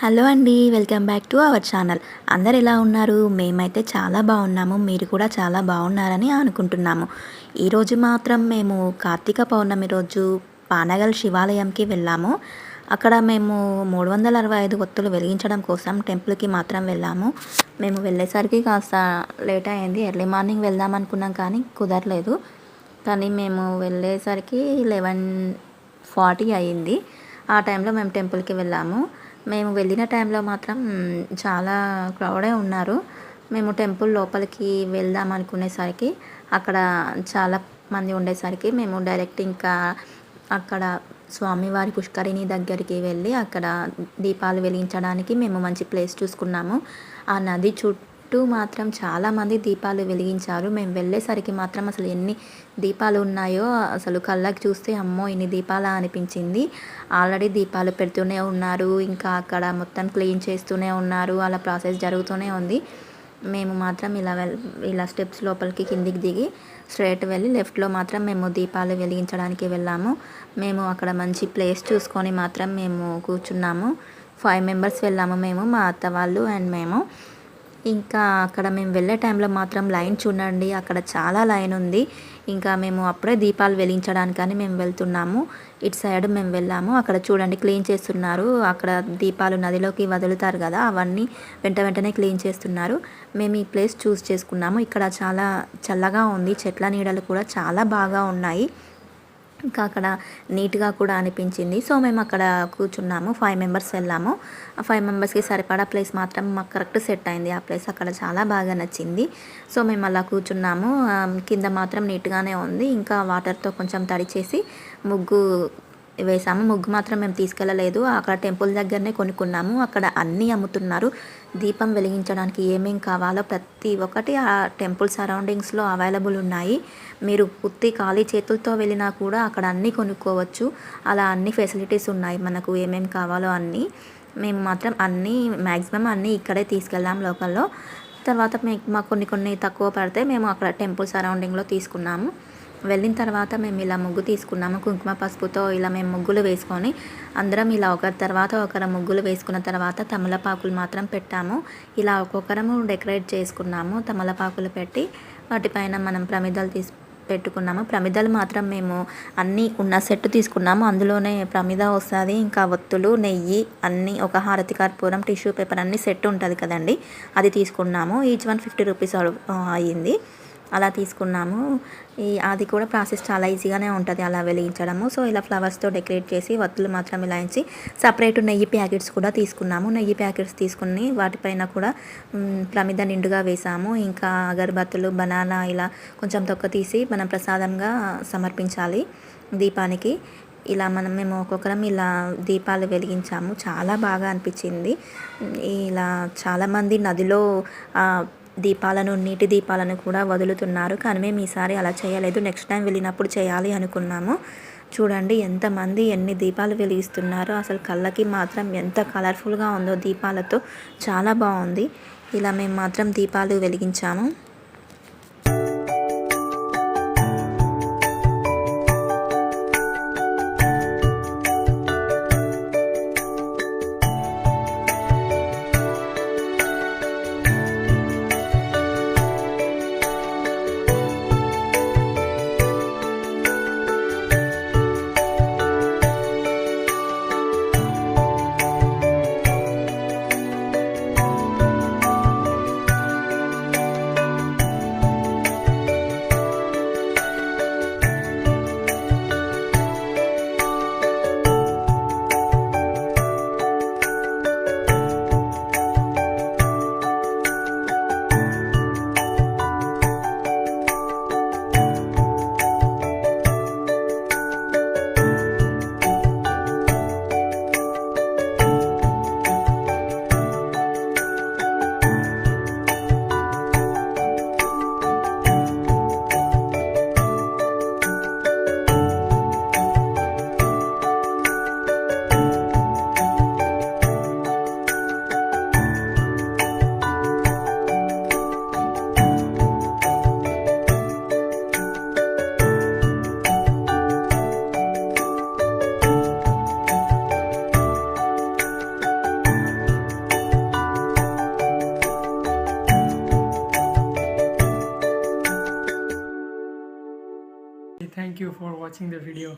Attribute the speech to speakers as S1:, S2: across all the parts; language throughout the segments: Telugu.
S1: హలో అండి. Welcome back to our channel. అందరు ఎలా ఉన్నారు? మేమైతే చాలా బాగున్నాము. మీరు కూడా చాలా బాగున్నారని అనుకుంటున్నాము. ఈరోజు మాత్రం మేము కార్తీక పౌర్ణమి రోజు పానగల్ శివాలయంకి వెళ్ళాము. అక్కడ మేము 365 ఒత్తులు వెలిగించడం కోసం టెంపుల్కి మాత్రం వెళ్ళాము. మేము వెళ్ళేసరికి కాస్త లేట్ అయింది. ఎర్లీ మార్నింగ్ వెళ్దాం అనుకున్నాం కానీ కుదరలేదు. కానీ మేము వెళ్ళేసరికి 11:40 అయ్యింది. ఆ టైంలో మేము టెంపుల్కి వెళ్ళాము. మేము వెళ్ళిన టైంలో మాత్రం చాలా క్రౌడే ఉన్నారు. మేము టెంపుల్ లోపలికి వెళ్దాం అనుకునేసరికి అక్కడ చాలా మంది ఉండేసరికి మేము డైరెక్ట్ ఇంకా అక్కడ స్వామివారి పుష్కరిణి దగ్గరికి వెళ్ళి అక్కడ దీపాలు వెలిగించడానికి మేము మంచి ప్లేస్ చూసుకున్నాము. ఆ నది చుట్టూ మాత్రం చాలామంది దీపాలు వెలిగించారు. మేము వెళ్ళేసరికి మాత్రం అసలు ఎన్ని దీపాలు ఉన్నాయో అసలు కళ్ళకి చూస్తే అమ్మో ఇన్ని దీపాలా అనిపించింది. ఆల్రెడీ దీపాలు పెడుతూనే ఉన్నారు, ఇంకా అక్కడ మొత్తం క్లీన్ చేస్తూనే ఉన్నారు. అలా ప్రాసెస్ జరుగుతూనే ఉంది. మేము మాత్రం ఇలా స్టెప్స్ లోపలికి కిందికి దిగి స్ట్రైట్ వెళ్ళి లెఫ్ట్లో మాత్రం మేము దీపాలు వెలిగించడానికి వెళ్ళాము. మేము అక్కడ మంచి ప్లేస్ చూసుకొని మాత్రం మేము కూర్చున్నాము. 5 మెంబర్స్ వెళ్ళాము మేము, మా అత్త వాళ్ళు అండ్ మేము. ఇంకా అక్కడ మేము వెళ్ళే టైంలో మాత్రం లైన్ చూడండి, అక్కడ చాలా లైన్ ఉంది. ఇంకా మేము అప్పుడే దీపాలు వెలిగించడానికని మేము వెళ్తున్నాము. ఇటు సైడ్ మేము వెళ్ళాము. అక్కడ చూడండి క్లీన్ చేస్తున్నారు. అక్కడ దీపాలు నదిలోకి వదులుతారు కదా, అవన్నీ వెంటనే క్లీన్ చేస్తున్నారు. మేము ఈ ప్లేస్ చూస్ చేసుకున్నాము. ఇక్కడ చాలా చల్లగా ఉంది, చెట్ల నీడలు కూడా చాలా బాగా ఉన్నాయి. ఇంకా అక్కడ నీట్గా కూడా అనిపించింది. సో మేము అక్కడ కూర్చున్నాము. 5 మెంబర్స్ వెళ్ళాము. ఆ 5 మెంబర్స్కి సరిపడా ప్లేస్ మాత్రం మాకు కరెక్ట్ సెట్ అయింది. ఆ ప్లేస్ అక్కడ చాలా బాగా నచ్చింది. సో మేము అలా కూర్చున్నాము. కింద మాత్రం నీట్గానే ఉంది. ఇంకా వాటర్తో కొంచెం తడిచేసి ముగ్గు వేసాము. ముగ్గు మాత్రం మేము తీసుకెళ్ళలేదు, అక్కడ టెంపుల్ దగ్గరనే కొనుక్కున్నాము. అక్కడ అన్నీ అమ్ముతున్నారు. దీపం వెలిగించడానికి ఏమేం కావాలో ప్రతి ఒక్కటి ఆ టెంపుల్ సరౌండింగ్స్లో అవైలబుల్ ఉన్నాయి. మీరు ఉత్తి ఖాళీ చేతులతో వెళ్ళినా కూడా అక్కడ అన్నీ కొనుక్కోవచ్చు. అలా అన్ని ఫెసిలిటీస్ ఉన్నాయి, మనకు ఏమేం కావాలో అన్నీ. మేము మాత్రం మ్యాక్సిమం అన్నీ ఇక్కడే తీసుకెళ్ళాం లోకల్లో. తర్వాత మాకు కొన్ని తక్కువ పడితే మేము అక్కడ టెంపుల్ సరౌండింగ్లో తీసుకున్నాము. వెళ్ళిన తర్వాత మేము ఇలా ముగ్గు తీసుకున్నాము. కుంకుమ పసుపుతో ఇలా మేము ముగ్గులు వేసుకొని అందరం ఇలా ఒకరి తర్వాత ఒకరు ముగ్గులు వేసుకున్న తర్వాత తమలపాకులు మాత్రం పెట్టాము. ఇలా ఒక్కొక్కరము డెకరేట్ చేసుకున్నాము. తమలపాకులు పెట్టి వాటిపైన మనం ప్రమిదలు పెట్టుకున్నాము. ప్రమిదలు మాత్రం మేము అన్నీ ఉన్న సెట్ తీసుకున్నాము. అందులోనే ప్రమిద వస్తుంది, ఇంకా ఒత్తులు, నెయ్యి అన్నీ, ఒక హారతి కర్పూరం, టిష్యూ పేపర్ అన్నీ సెట్ ఉంటుంది కదండి, అది తీసుకున్నాము. ఈచ్ 150 రూపీస్ అయ్యింది. అలా తీసుకున్నాము. అది కూడా ప్రాసెస్ చాలా ఈజీగానే ఉంటుంది అలా వెలిగించడము. సో ఇలా ఫ్లవర్స్తో డెకరేట్ చేసి వత్తులు మాత్రం ఇలా ఇచ్చి సపరేట్ నెయ్యి ప్యాకెట్స్ కూడా తీసుకున్నాము. నెయ్యి ప్యాకెట్స్ తీసుకుని వాటిపైన కూడా ప్రమిద నిండుగా వేసాము. ఇంకా అగరబత్తులు, బనానా ఇలా కొంచెం తొక్క తీసి మనం ప్రసాదంగా సమర్పించాలి దీపానికి. ఇలా మేము ఒక్కొక్కరం ఇలా దీపాలు వెలిగించాము. చాలా బాగా అనిపించింది. ఇలా చాలామంది నదిలో నీటి దీపాలను కూడా వదులుతున్నారు. కానీ మేము ఈసారి అలా చేయలేదు. నెక్స్ట్ టైం వెళ్ళినప్పుడు చేయాలి అనుకున్నాము. చూడండి ఎంతమంది ఎన్ని దీపాలు వెలిగిస్తున్నారో, అసలు కళ్ళకి మాత్రం ఎంత కలర్ఫుల్గా ఉందో దీపాలతో, చాలా బాగుంది. ఇలా మేము మాత్రం దీపాలు వెలిగించాము.
S2: Thank you for watching the video.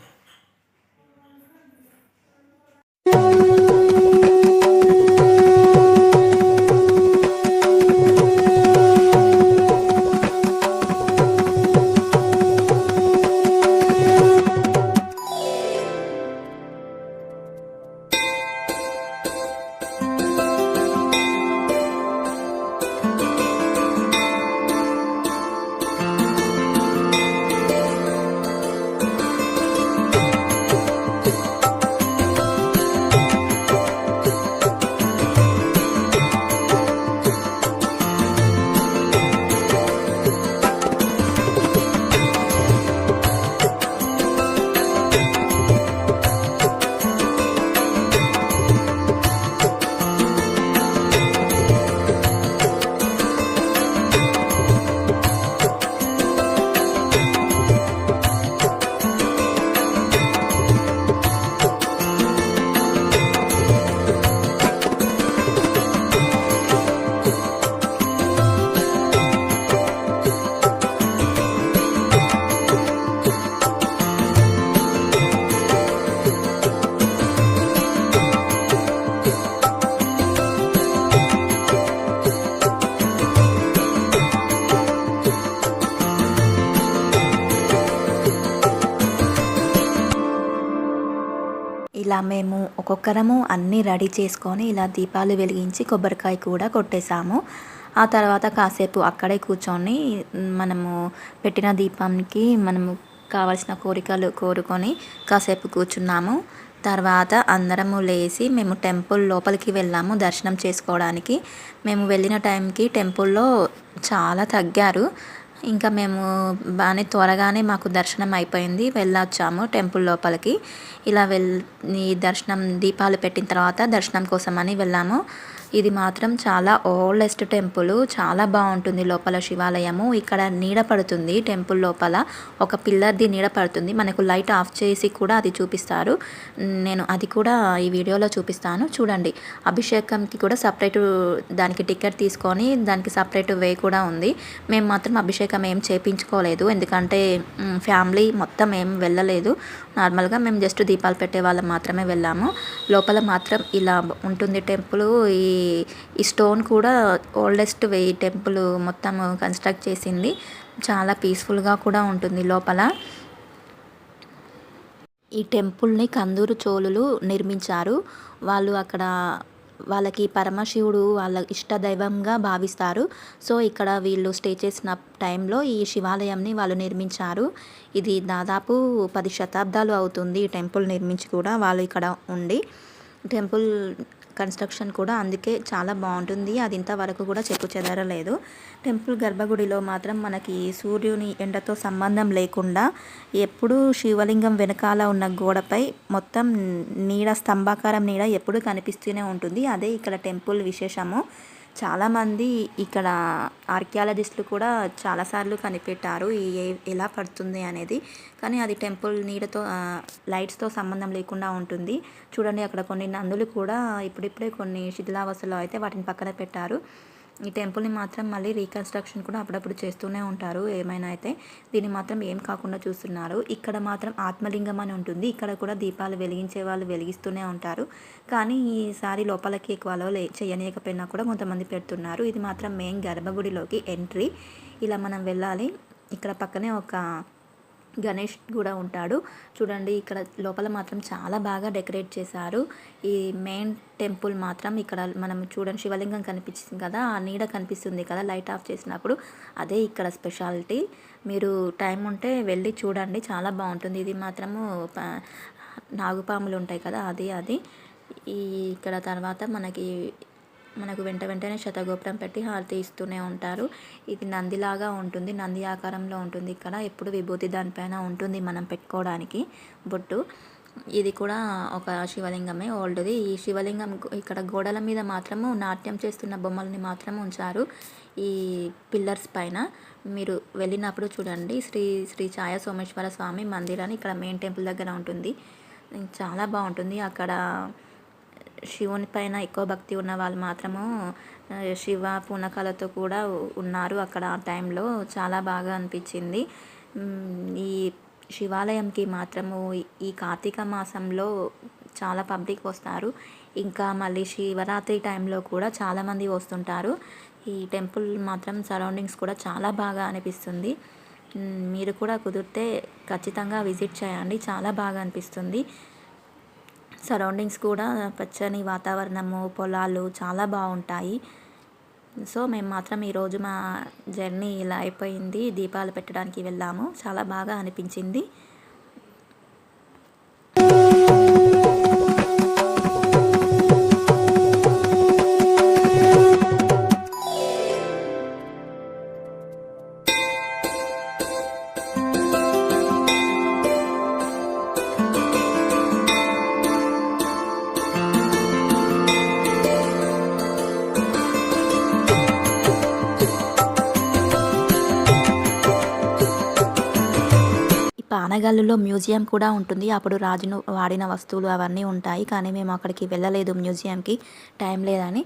S1: ఇలా మేము ఒక్కొక్కరము అన్నీ రెడీ చేసుకొని ఇలా దీపాలు వెలిగించి కొబ్బరికాయ కూడా కొట్టేసాము. ఆ తర్వాత కాసేపు అక్కడే కూర్చొని మనము పెట్టిన దీపానికి మనము కావాల్సిన కోరికలు కోరుకొని కాసేపు కూర్చున్నాము. తర్వాత అందరము లేచి మేము టెంపుల్ లోపలికి వెళ్ళాము దర్శనం చేసుకోవడానికి. మేము వెళ్ళిన టైంకి టెంపుల్లో చాలా తగ్గారు. ఇంకా మేము బాగానే త్వరగానే మాకు దర్శనం అయిపోయింది, వెళ్ళొచ్చాము టెంపుల్ లోపలికి. ఇలా ఈ దర్శనం దీపాలు పెట్టిన తర్వాత దర్శనం కోసమని వెళ్ళాము. ఇది మాత్రం చాలా ఓల్డెస్ట్ టెంపుల్, చాలా బాగుంటుంది లోపల శివాలయము. ఇక్కడ నీడ పడుతుంది టెంపుల్ లోపల, ఒక పిల్లర్ది నీడ పడుతుంది. మనకు లైట్ ఆఫ్ చేసి కూడా అది చూపిస్తారు. నేను అది కూడా ఈ వీడియోలో చూపిస్తాను చూడండి. అభిషేకంకి కూడా సపరేట్ దానికి టికెట్ తీసుకొని దానికి సపరేట్ వే కూడా ఉంది. మేము మాత్రం అభిషేకం ఏం చేయించుకోలేదు, ఎందుకంటే ఫ్యామిలీ మొత్తం ఏం వెళ్ళలేదు. నార్మల్గా మేము జస్ట్ దీపాలు పెట్టే వాళ్ళం మాత్రమే వెళ్ళాము. లోపల మాత్రం ఇలా ఉంటుంది టెంపుల్. ఈ స్టోన్ కూడా ఓల్డెస్ట్ వే టెంపుల్ మొత్తం కన్స్ట్రక్ట్ చేసింది. చాలా పీస్ఫుల్గా కూడా ఉంటుంది లోపల. ఈ టెంపుల్ని కందూరు చోళులు నిర్మించారు. వాళ్ళు అక్కడ వాళ్ళకి పరమశివుడు వాళ్ళ ఇష్ట దైవంగా భావిస్తారు. సో ఇక్కడ వీళ్ళు స్టే చేసిన టైంలో ఈ శివాలయంని వాళ్ళు నిర్మించారు. ఇది దాదాపు 10 శతాబ్దాలు అవుతుంది ఈ టెంపుల్ నిర్మించి కూడా వాళ్ళు ఇక్కడ ఉండి. టెంపుల్ కన్స్ట్రక్షన్ కూడా అందుకే చాలా బాగుంటుంది. అది ఇంతవరకు కూడా చెక్కు చెదరలేదు. టెంపుల్ గర్భగుడిలో మాత్రం మనకి సూర్యుని ఎండతో సంబంధం లేకుండా ఎప్పుడూ శివలింగం వెనకాల ఉన్న గోడపై మొత్తం నీడ, స్తంభాకారం నీడ ఎప్పుడు కనిపిస్తూనే ఉంటుంది. అదే ఇక్కడ టెంపుల్ విశేషము. చాలామంది ఇక్కడ ఆర్కియాలజిస్టులు కూడా చాలాసార్లు కనిపెట్టారు ఎలా పడుతుంది అనేది. కానీ అది టెంపుల్ నీడతో లైట్స్తో సంబంధం లేకుండా ఉంటుంది. చూడండి అక్కడ కొన్ని నందులు కూడా ఇప్పుడిప్పుడే కొన్ని శిథిలావస్థలో అయితే వాటిని పక్కన పెట్టారు. ఈ టెంపుల్ని మాత్రం మళ్ళీ రీకన్స్ట్రక్షన్ కూడా అప్పుడప్పుడు చేస్తూనే ఉంటారు. ఏమైనా అయితే దీన్ని మాత్రం ఏం కాకుండా చూస్తున్నారు. ఇక్కడ మాత్రం ఆత్మలింగం అని ఉంటుంది. ఇక్కడ కూడా దీపాలు వెలిగించే వాళ్ళు వెలిగిస్తూనే ఉంటారు. కానీ ఈసారి లోపలికి ఎక్కువ అలో చేయనీయకపోయినా కూడా కొంతమంది పెడుతున్నారు. ఇది మాత్రం మెయిన్ గర్భగుడిలోకి ఎంట్రీ. ఇలా మనం వెళ్ళాలి. ఇక్కడ పక్కనే ఒక గణేష్ కూడా ఉంటాడు. చూడండి ఇక్కడ లోపల మాత్రం చాలా బాగా డెకరేట్ చేశారు. ఈ మెయిన్ టెంపుల్ మాత్రం ఇక్కడ మనం చూడండి శివలింగం కనిపిస్తుంది కదా, ఆ నీడ కనిపిస్తుంది కదా లైట్ ఆఫ్ చేసినప్పుడు, అదే ఇక్కడ స్పెషాలిటీ. మీరు టైం ఉంటే వెళ్ళి చూడండి, చాలా బాగుంటుంది. ఇది మాత్రము నాగుపాములు ఉంటాయి కదా, అది ఇక్కడ తర్వాత మనకు వెంటనే శతగోపురం పెట్టి హారతి ఇస్తూనే ఉంటారు. ఇది నందిలాగా ఉంటుంది, నంది ఆకారంలో ఉంటుంది. ఇక్కడ ఎప్పుడు విభూతి దానిపైన ఉంటుంది మనం పెట్టుకోవడానికి బొట్టు. ఇది కూడా ఒక శివలింగమే ఓల్డ్ది. ఈ శివలింగం ఇక్కడ గోడల మీద మాత్రము నాట్యం చేస్తున్న బొమ్మల్ని మాత్రం ఉంచారు ఈ పిల్లర్స్ పైన. మీరు వెళ్ళినప్పుడు చూడండి. శ్రీ ఛాయ సోమేశ్వర స్వామి మందిరాన్ని ఇక్కడ మెయిన్ టెంపుల్ దగ్గర ఉంటుంది. చాలా బాగుంటుంది. అక్కడ శివుని పైన ఎక్కువ భక్తి ఉన్న వాళ్ళు మాత్రము శివ పూనకాలతో కూడా ఉన్నారు అక్కడ. ఆ టైంలో చాలా బాగా అనిపించింది. ఈ శివాలయంకి మాత్రము ఈ కార్తీక మాసంలో చాలా పబ్లిక్ వస్తారు. ఇంకా మళ్ళీ శివరాత్రి టైంలో కూడా చాలామంది వస్తుంటారు. ఈ టెంపుల్ మాత్రం సరౌండింగ్స్ కూడా చాలా బాగా అనిపిస్తుంది. మీరు కూడా కుదిరితే ఖచ్చితంగా విజిట్ చేయండి, చాలా బాగా అనిపిస్తుంది. సరౌండింగ్స్ కూడా పచ్చని వాతావరణము, పొలాలు చాలా బాగుంటాయి. సో మేము మాత్రం ఈరోజు మా జర్నీ ఇలా అయిపోయింది. దీపాలు పెట్టడానికి వెళ్ళాము, చాలా బాగా అనిపించింది. పానగల్లులో మ్యూజియం కూడా ఉంటుంది. అప్పుడు రాజును వాడిన వస్తువులు అవన్నీ ఉంటాయి. కానీ మేము అక్కడికి వెళ్ళలేదు మ్యూజియంకి, టైం లేదని.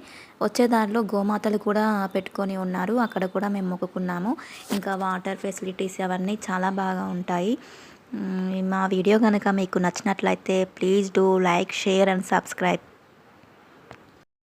S1: వచ్చే దారిలో గోమాతలు కూడా పెట్టుకొని ఉన్నారు, అక్కడ కూడా మేము మొక్కుకున్నాము. ఇంకా వాటర్ ఫెసిలిటీస్ అవన్నీ చాలా బాగా ఉంటాయి. మా వీడియో కనుక మీకు నచ్చినట్లయితే please do like, share and subscribe.